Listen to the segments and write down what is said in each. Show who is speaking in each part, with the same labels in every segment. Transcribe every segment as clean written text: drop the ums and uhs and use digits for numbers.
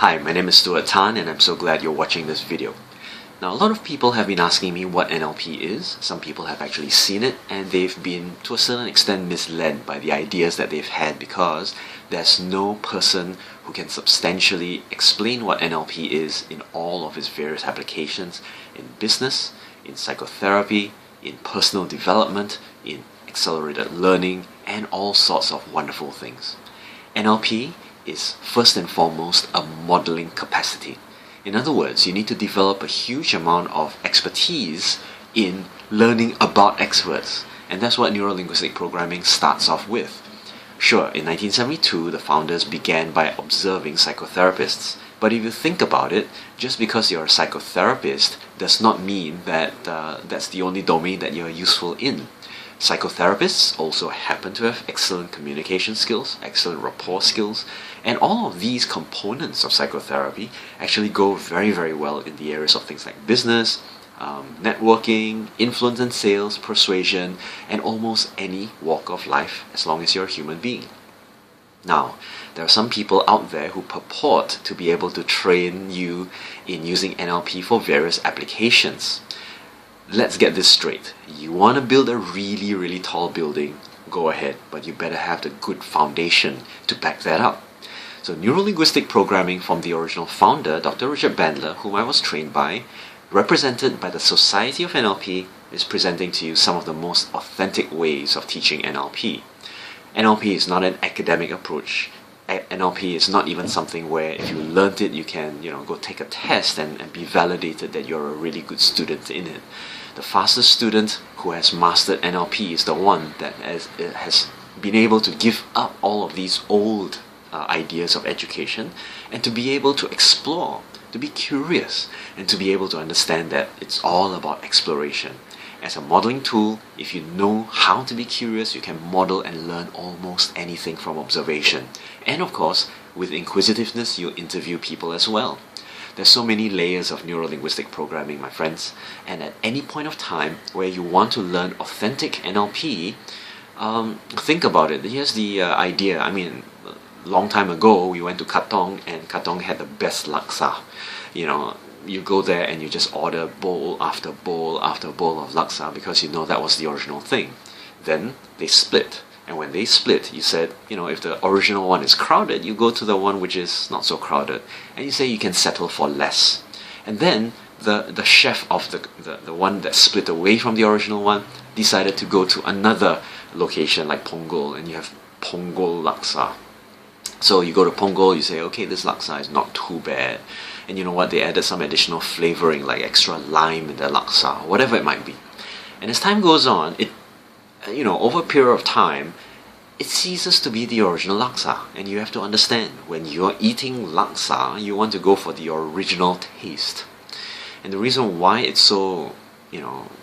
Speaker 1: Hi, my name is Stuart Tan and I'm so glad you're watching this video. Now, a lot of people have been asking me what NLP is. Some people have actually seen it and they've been, to a certain extent, misled by the ideas that they've had because there's no person who can substantially explain what NLP is in all of its various applications in business, in psychotherapy, in personal development, in accelerated learning, and all sorts of wonderful things. NLP is first and foremost a modeling capacity. In other words, you need to develop a huge amount of expertise in learning about experts, and that's what neuro-linguistic programming starts off with. Sure, in 1972, the founders began by observing psychotherapists, but if you think about it, just because you're a psychotherapist does not mean that that's the only domain that you're useful in. Psychotherapists also happen to have excellent communication skills, excellent rapport skills, and all of these components of psychotherapy actually go very, very well in the areas of things like business, networking, influence and sales, persuasion, and almost any walk of life as long as you're a human being. Now, there are some people out there who purport to be able to train you in using NLP for various applications. Let's get this straight. You want to build a really, really tall building, go ahead, but you better have the good foundation to back that up. So neuro-linguistic programming from the original founder, Dr. Richard Bandler, whom I was trained by, represented by the Society of NLP, is presenting to you some of the most authentic ways of teaching NLP. NLP is not an academic approach. NLP is not even something where if you learnt it, you can go take a test and be validated that you're a really good student in it. The fastest student who has mastered NLP is the one that has been able to give up all of these old ideas of education and to be able to explore, to be curious, and to be able to understand that it's all about exploration. As a modeling tool, if you know how to be curious, you can model and learn almost anything from observation. And of course, with inquisitiveness, you interview people as well. There's so many layers of neuro-linguistic programming, my friends, and at any point of time where you want to learn authentic NLP, think about it. Here's the idea. I mean, a long time ago, we went to Katong, and Katong had the best laksa. You go there and you just order bowl after bowl after bowl of laksa because you know that was the original thing. Then they split. And when they split, you said, if the original one is crowded, you go to the one which is not so crowded. And you say you can settle for less. And then the chef of the one that split away from the original one decided to go to another location like Punggol, and you have Punggol laksa. So you go to Punggol, you say, okay, this laksa is not too bad. And you know what, they added some additional flavoring like extra lime in the laksa, whatever it might be. And as time goes on, over a period of time, it ceases to be the original laksa. And you have to understand, when you're eating laksa, you want to go for the original taste. And the reason why it's so,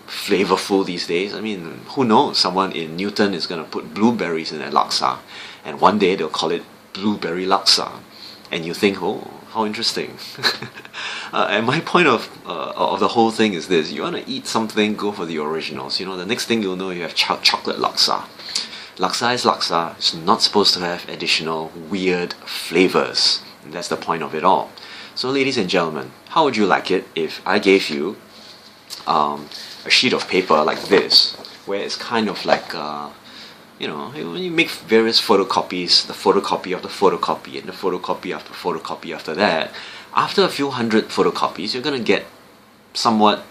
Speaker 1: flavorful these days, I mean, who knows? Someone in Newton is going to put blueberries in their laksa. And one day they'll call it blueberry laksa. And you think, oh, how interesting. And my point of the whole thing is this: you want to eat something, go for the originals. The next thing you'll know, you have chocolate laksa. Laksa is laksa. It's not supposed to have additional weird flavors. And that's the point of it all. So ladies and gentlemen, how would you like it if I gave you a sheet of paper like this, where it's kind of like when you make various photocopies, the photocopy of the photocopy, and the photocopy after photocopy after that, after a few hundred photocopies, you're going to get somewhat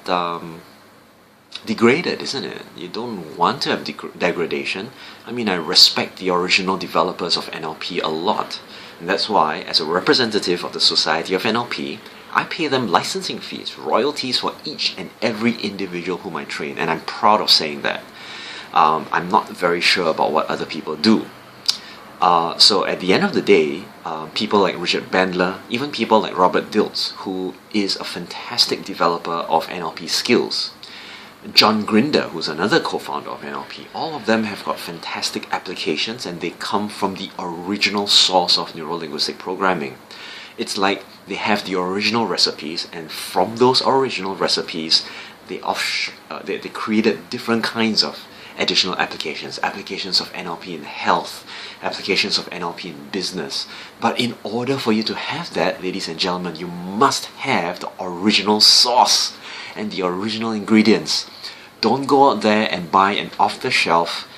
Speaker 1: degraded, isn't it? You don't want to have degradation. I mean, I respect the original developers of NLP a lot. And that's why, as a representative of the Society of NLP, I pay them licensing fees, royalties for each and every individual whom I train. And I'm proud of saying that. I'm not very sure about what other people do. So at the end of the day, people like Richard Bandler, even people like Robert Dilts, who is a fantastic developer of NLP skills, John Grinder, who's another co-founder of NLP, all of them have got fantastic applications and they come from the original source of neuro-linguistic programming. It's like they have the original recipes, and from those original recipes, they created different kinds of additional applications, applications of NLP in health, applications of NLP in business. But in order for you to have that, ladies and gentlemen, you must have the original sauce and the original ingredients. Don't go out there and buy an off-the-shelf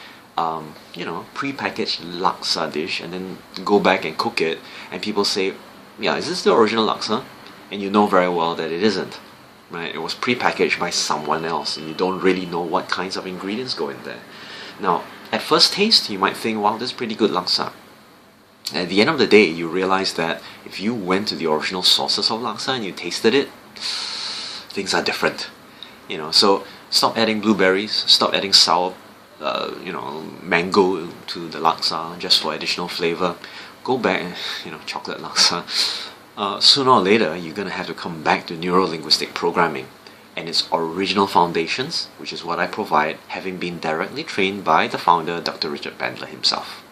Speaker 1: pre-packaged laksa dish and then go back and cook it, and people say, yeah, is this the original laksa? And you know very well that it isn't, right? It was pre-packaged by someone else, and you don't really know what kinds of ingredients go in there. Now, at first taste, you might think, wow, this is pretty good laksa. At the end of the day, you realize that if you went to the original sources of laksa and you tasted it, things are different. So stop adding blueberries, stop adding sour mango to the laksa just for additional flavor. Go back and, chocolate laksa. Sooner or later, you're going to have to come back to neuro-linguistic programming and its original foundations, which is what I provide, having been directly trained by the founder, Dr. Richard Bandler himself.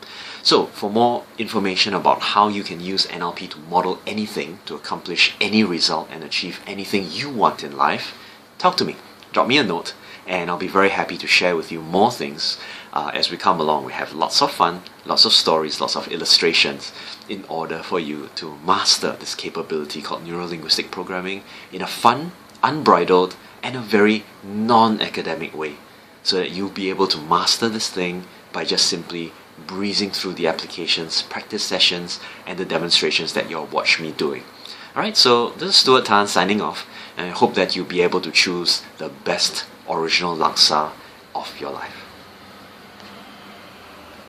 Speaker 1: So, for more information about how you can use NLP to model anything to accomplish any result and achieve anything you want in life, talk to me. Drop me a note, and I'll be very happy to share with you more things as we come along. We have lots of fun, lots of stories, lots of illustrations in order for you to master this capability called neuro-linguistic programming in a fun, unbridled, and a very non-academic way, so that you'll be able to master this thing by just simply breezing through the applications, practice sessions, and the demonstrations that you'll watch me doing. Alright, so this is Stuart Tan signing off, and I hope that you'll be able to choose the best original laksa of your life.